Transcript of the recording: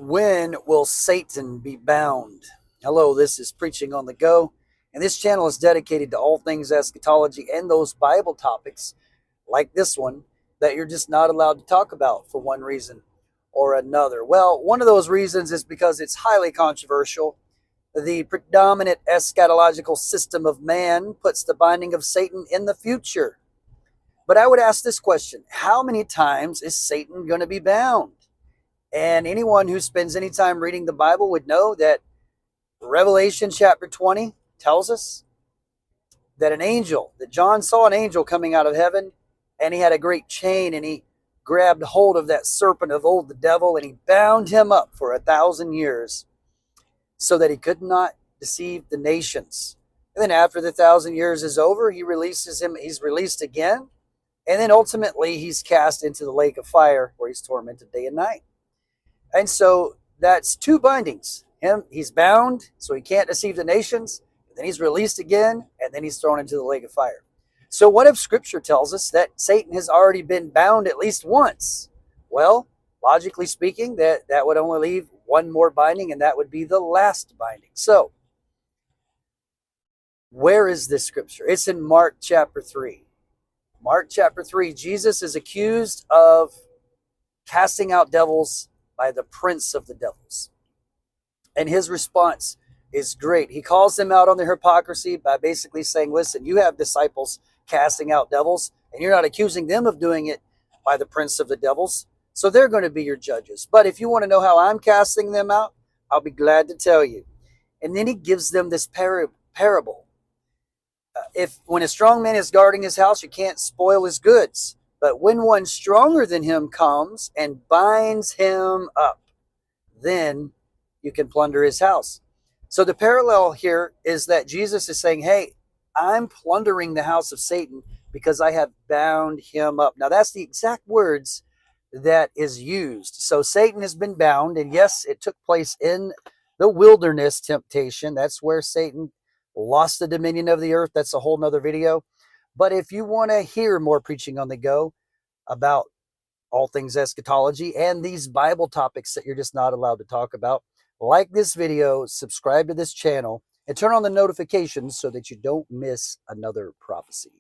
When will Satan be bound? Hello, this is Preaching on the Go, and this channel is dedicated to all things eschatology and those Bible topics like this one that you're just not allowed to talk about for one reason or another. Well, one of those reasons is because it's highly controversial. The predominant eschatological system of man puts the binding of Satan in the future. But I would ask this question: how many times is Satan going to be bound? And anyone who spends any time reading the Bible would know that Revelation chapter 20 tells us that John saw an angel coming out of heaven, and he had a great chain, and he grabbed hold of that serpent of old, the devil, and he bound him up for 1,000 years so that he could not deceive the nations. And then after the 1,000 years is over, he releases him. He's released again. And then ultimately he's cast into the lake of fire where he's tormented day and night. And so that's two bindings. He's bound, so he can't deceive the nations. Then he's released again, and then he's thrown into the lake of fire. So what if Scripture tells us that Satan has already been bound at least once? Well, logically speaking, that would only leave one more binding, and that would be the last binding. So where is this Scripture? It's in Mark chapter 3. Mark chapter 3, Jesus is accused of casting out devils by the prince of the devils. And his response is great. He calls them out on their hypocrisy by basically saying, listen, you have disciples casting out devils, and you're not accusing them of doing it by the prince of the devils. So they're going to be your judges. But if you want to know how I'm casting them out, I'll be glad to tell you. And then he gives them this parable. When a strong man is guarding his house, you can't spoil his goods. But when one stronger than him comes and binds him up, then you can plunder his house. So the parallel here is that Jesus is saying, hey, I'm plundering the house of Satan because I have bound him up. Now that's the exact words that is used. So Satan has been bound, and yes, it took place in the wilderness temptation. That's where Satan lost the dominion of the earth. That's a whole nother video. But if you want to hear more Preaching on the Go about all things eschatology and these Bible topics that you're just not allowed to talk about, like this video, subscribe to this channel, and turn on the notifications so that you don't miss another prophecy.